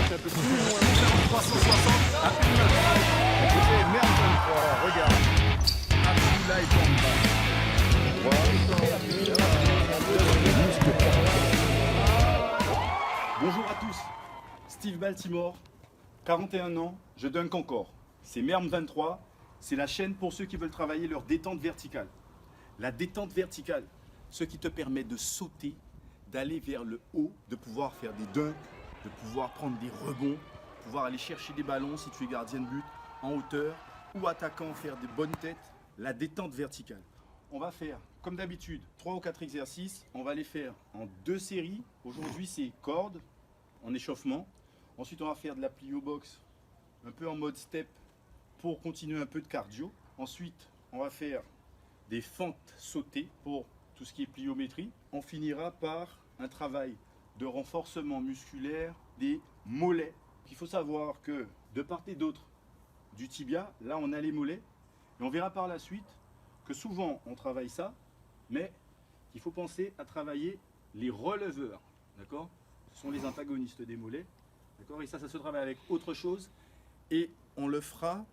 un peu plus loin. 360 à 1 c'est merde 23, regarde. Abdoulaye Bamba. Bonjour à tous, Steve Baltimore, 41 ans, je dunk encore. C'est Merm 23, c'est la chaîne pour ceux qui veulent travailler leur détente verticale. La détente verticale, ce qui te permet de sauter, d'aller vers le haut, de pouvoir faire des dunks, de pouvoir prendre des rebonds, de pouvoir aller chercher des ballons si tu es gardien de but en hauteur ou attaquant, faire des bonnes têtes. La détente verticale. On va faire, comme d'habitude, 3 ou 4 exercices. On va les faire en 2 séries. Aujourd'hui, c'est corde en échauffement. Ensuite, on va faire de la plio box, un peu en mode step pour continuer un peu de cardio. Ensuite, on va faire des fentes sautées pour tout ce qui est pliométrie. On finira par un travail de renforcement musculaire des mollets. Il faut savoir que de part et d'autre du tibia, là on a les mollets. Et on verra par la suite que souvent on travaille ça, mais il faut penser à travailler les releveurs. D'accord ? Ce sont les antagonistes des mollets. D'accord ? Et ça se travaille avec autre chose. Et on le fera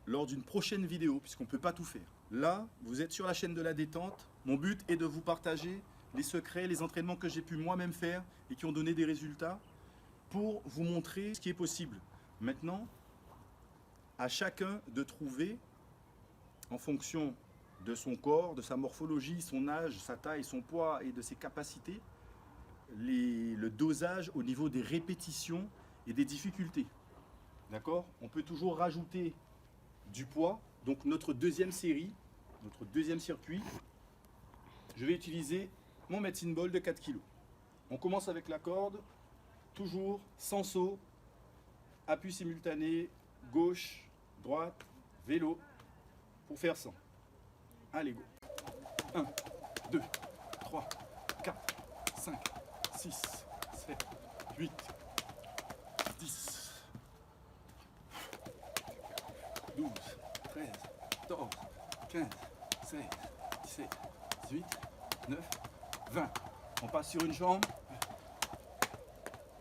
lors d'une prochaine vidéo, puisqu'on ne peut pas tout faire. Là, vous êtes sur la chaîne de la détente. Mon but est de vous partager les secrets, les entraînements que j'ai pu moi-même faire et qui ont donné des résultats pour vous montrer ce qui est possible. Maintenant, à chacun de trouver, en fonction de son corps, de sa morphologie, son âge, sa taille, son poids et de ses capacités, le dosage au niveau des répétitions et des difficultés. D'accord ? On peut toujours rajouter du poids. Donc notre deuxième série, notre deuxième circuit, je vais utiliser mon medicine ball de 4 kg. On commence avec la corde, toujours sans saut, appui simultané, gauche, droite, vélo, pour faire 100. Allez, go. 1, 2, 3, 4, 5, 6, 7, 8, 10, 12, 13, 14, 15, 16, 17, 18, 9, 20. On passe sur une jambe.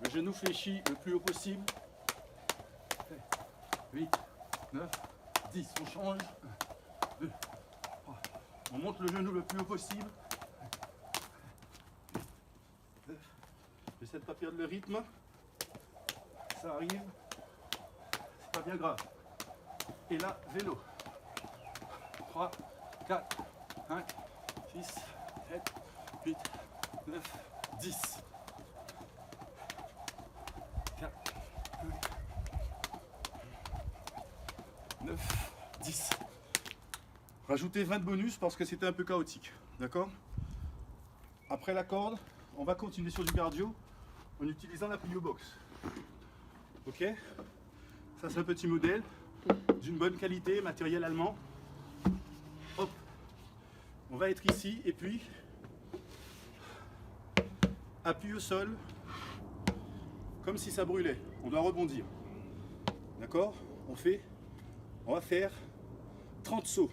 Le genou fléchit le plus haut possible. 8, 9, 10. On change. 1, 2, 3. On monte le genou le plus haut possible. 9. J'essaie de ne pas perdre le rythme. Ça arrive. C'est pas bien grave. Et là, vélo. 3, 4, 5, 6, 7, 8, 9, 10. 4, 9, 10. Rajoutez 20 de bonus parce que c'était un peu chaotique. D'accord ? Après la corde, on va continuer sur du cardio en utilisant la plio box. Ok ? Ça, c'est un petit modèle d'une bonne qualité, matériel allemand. Hop. On va être ici et puis appui au sol comme si ça brûlait. On doit rebondir. D'accord ? On va faire 30 sauts.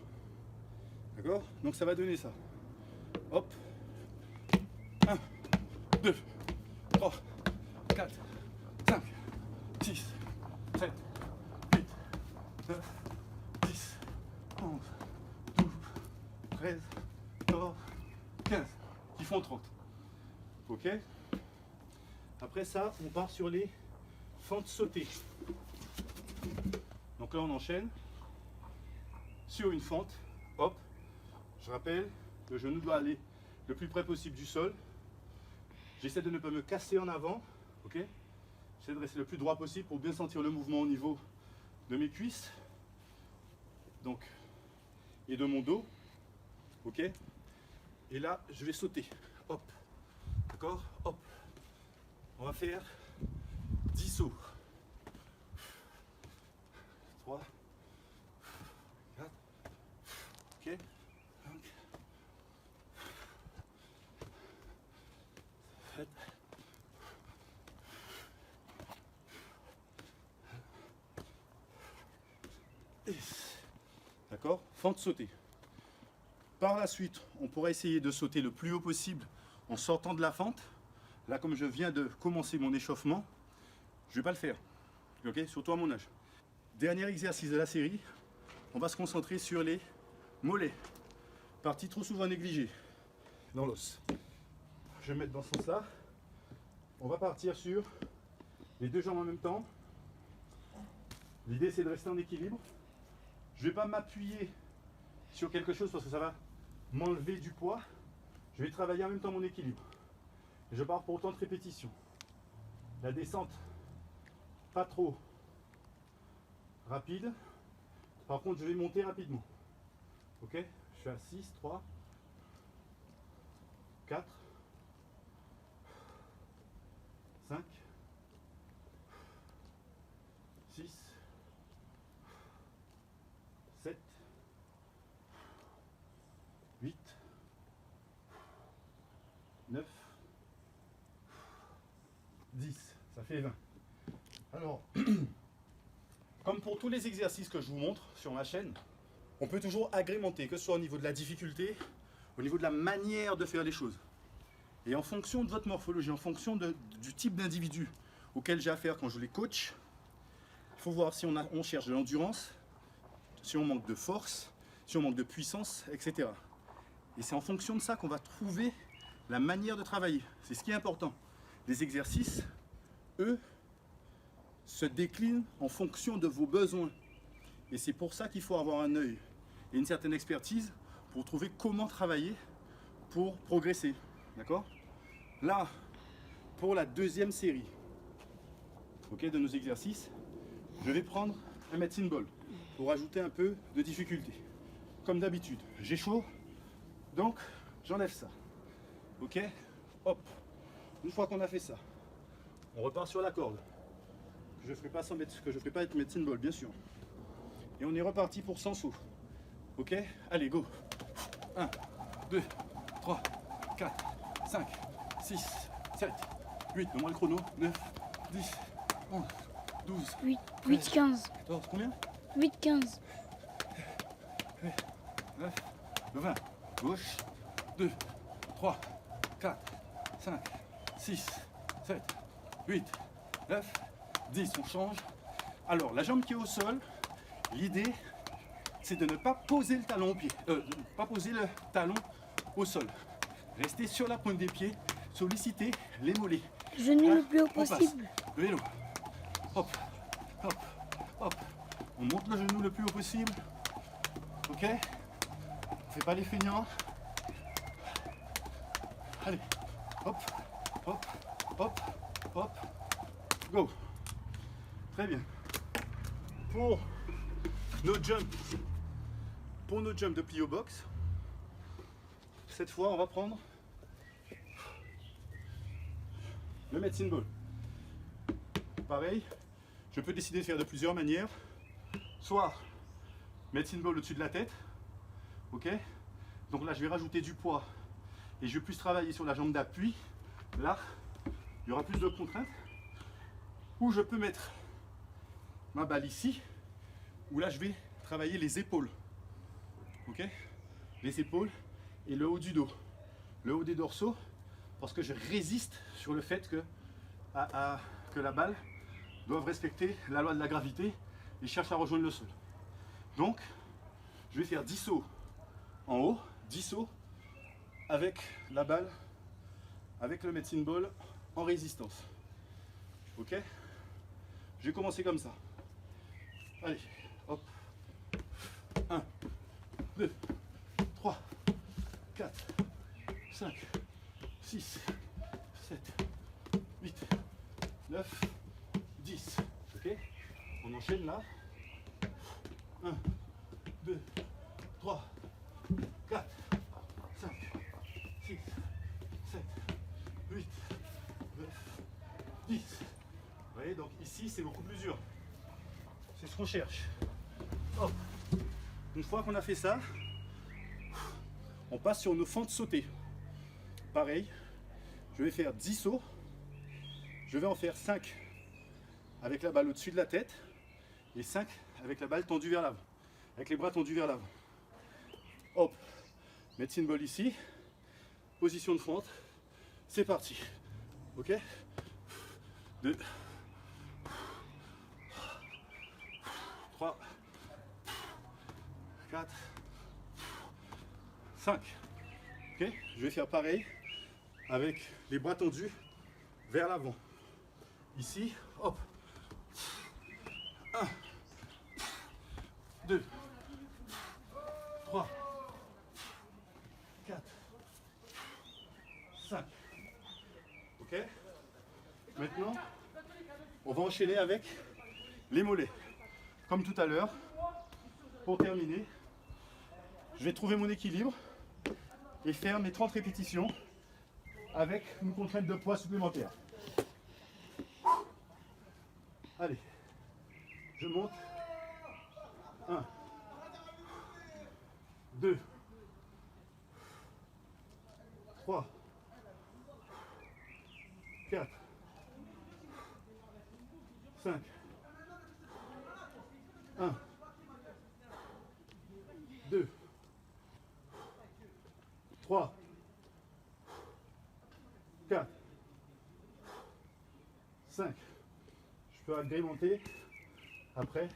D'accord ? Donc ça va donner ça. Hop. 1, 2, 3, 4, 5, 6, 7, 8, 9, 10, 11, 12, 13, 14, 15. Qui font 30. Ok ? Après ça, on part sur les fentes sautées. Donc là, on enchaîne sur une fente. Hop. Je rappelle, le genou doit aller le plus près possible du sol. J'essaie de ne pas me casser en avant. Ok ? J'essaie de rester le plus droit possible pour bien sentir le mouvement au niveau de mes cuisses. Donc, et de mon dos. Ok ? Et là, je vais sauter. Hop. D'accord ? Hop. On va faire 10 sauts. 3, 4, ok, 5, 7, 10. D'accord ? Fente sautée. Par la suite, on pourra essayer de sauter le plus haut possible en sortant de la fente. Là, comme je viens de commencer mon échauffement, je ne vais pas le faire. Ok, surtout à mon âge. Dernier exercice de la série, on va se concentrer sur les mollets. Partie trop souvent négligée dans l'os. Je vais me mettre dans ce sens-là. On va partir sur les deux jambes en même temps. L'idée c'est de rester en équilibre. Je ne vais pas m'appuyer sur quelque chose parce que ça va m'enlever du poids. Je vais travailler en même temps mon équilibre. Je pars pour autant de répétitions. La descente, pas trop rapide. Par contre, je vais monter rapidement. Ok? Je suis à 6, 3, 4, 5, 6, 7, 8, 9, 10. Ça fait 20. Alors, comme pour tous les exercices que je vous montre sur ma chaîne, on peut toujours agrémenter, que ce soit au niveau de la difficulté, au niveau de la manière de faire les choses. Et en fonction de votre morphologie, en fonction du type d'individu auquel j'ai affaire quand je les coach, il faut voir si on cherche de l'endurance, si on manque de force, si on manque de puissance, etc. Et c'est en fonction de ça qu'on va trouver la manière de travailler. C'est ce qui est important. Les exercices, eux, se déclinent en fonction de vos besoins. Et c'est pour ça qu'il faut avoir un œil et une certaine expertise pour trouver comment travailler pour progresser. D'accord? Là, pour la deuxième série, ok, de nos exercices, je vais prendre un medicine ball pour ajouter un peu de difficulté. Comme d'habitude, j'ai chaud, donc j'enlève ça. Ok? Hop. Une fois qu'on a fait ça, on repart sur la corde. Que je ne ferai pas être medicine ball, bien sûr. Et on est reparti pour 100 sauts. Ok? Allez, go! 1, 2, 3, 4, 5, 6, 7, 8, donne-moi le chrono. 9, 10, 11, 12, 8, 15. 14, combien? 8, 15. 9, 20. Gauche. 2, 3, 4, 5, 6, 7, 8, 9, 10. On change. Alors, la jambe qui est au sol, l'idée, c'est de ne pas poser le talon au pied. Pas poser le talon au sol. Rester sur la pointe des pieds, solliciter les mollets. Genou Là, le plus haut on passe. possible. Le vélo. Hop, hop, hop. On monte le genou le plus haut possible. Ok? On fait pas les feignants. Allez. Hop, hop, hop, hop. Go. Très bien. Pour nos jumps de plio box, cette fois on va prendre le medicine ball. Pareil, je peux décider de faire de plusieurs manières. Soit medicine ball au-dessus de la tête, ok. Donc là je vais rajouter du poids et je vais plus travailler sur la jambe d'appui. Là, il y aura plus de contraintes. Ou je peux mettre ma balle ici, où là je vais travailler les épaules. Ok? Les épaules et le haut du dos. Le haut des dorsaux, parce que je résiste sur le fait que la balle doit respecter la loi de la gravité et cherche à rejoindre le sol. Donc, je vais faire 10 sauts en haut, 10 sauts avec la balle, avec le medicine ball en résistance. Ok? Je vais commencer comme ça. Allez, hop. 1, 2, 3, 4, 5, 6, 7, 8, 9, 10. Ok? On enchaîne là. 1, 2, 3, 4, 5, 6, 7, 8, 9, 10. Vous voyez, donc ici c'est beaucoup plus dur. C'est ce qu'on cherche. Hop. Une fois qu'on a fait ça, on passe sur nos fentes sautées. Pareil, je vais faire 10 sauts. Je vais en faire 5 avec la balle au-dessus de la tête et 5 avec la balle tendue vers l'avant. Avec les bras tendus vers l'avant. Hop, medicine ball ici. Position de fente. C'est parti. Ok? 2, 3, 4, 5. Ok, je vais faire pareil avec les bras tendus vers l'avant. Ici, hop. 1, 2, 3, 4, 5. Ok? Maintenant, on va enchaîner avec les mollets. Comme tout à l'heure, pour terminer, je vais trouver mon équilibre et faire mes 30 répétitions avec une contrainte de poids supplémentaire. Allez, je monte. 1, 2, 3, 4, 5, 1, 2, 3, 4, 5. Je peux agrémenter après.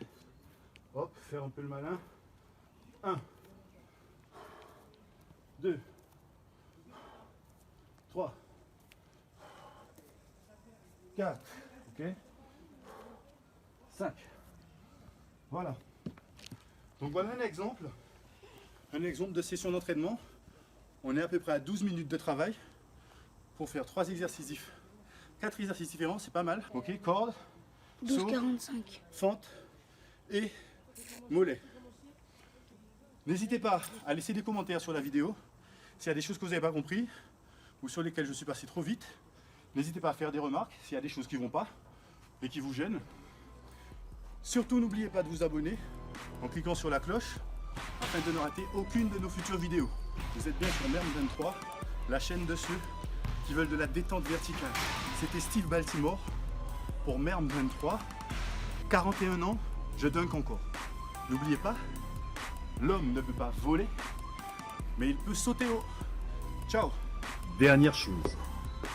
Hop, faire un peu le malin. 1, 2, 3, 4, ok, 5. Voilà. Donc voilà un exemple de session d'entraînement. On est à peu près à 12 minutes de travail pour faire 3 exercices, 4 exercices différents, c'est pas mal. Ok, corde, saut, 12,45. fente et mollet. N'hésitez pas à laisser des commentaires sur la vidéo s'il y a des choses que vous n'avez pas compris ou sur lesquelles je suis passé trop vite. N'hésitez pas à faire des remarques s'il y a des choses qui ne vont pas et qui vous gênent. Surtout, n'oubliez pas de vous abonner en cliquant sur la cloche afin de ne rater aucune de nos futures vidéos. Vous êtes bien sur MERM23, la chaîne de ceux qui veulent de la détente verticale. C'était Steve Baltimore pour MERM23. 41 ans, je dunk encore. N'oubliez pas, l'homme ne peut pas voler, mais il peut sauter haut. Ciao! Dernière chose,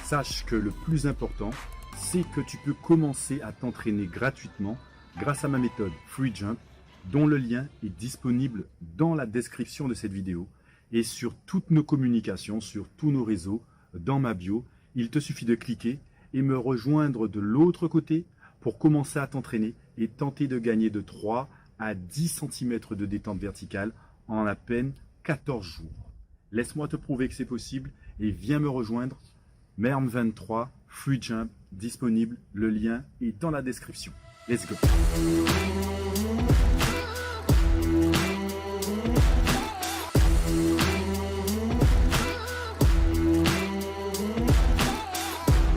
sache que le plus important, c'est que tu peux commencer à t'entraîner gratuitement grâce à ma méthode Free Jump, dont le lien est disponible dans la description de cette vidéo et sur toutes nos communications, sur tous nos réseaux, dans ma bio. Il te suffit de cliquer et me rejoindre de l'autre côté pour commencer à t'entraîner et tenter de gagner de 3 à 10 cm de détente verticale en à peine 14 jours. Laisse-moi te prouver que c'est possible et viens me rejoindre. MERM23, Free Jump, disponible. Le lien est dans la description. Let's go!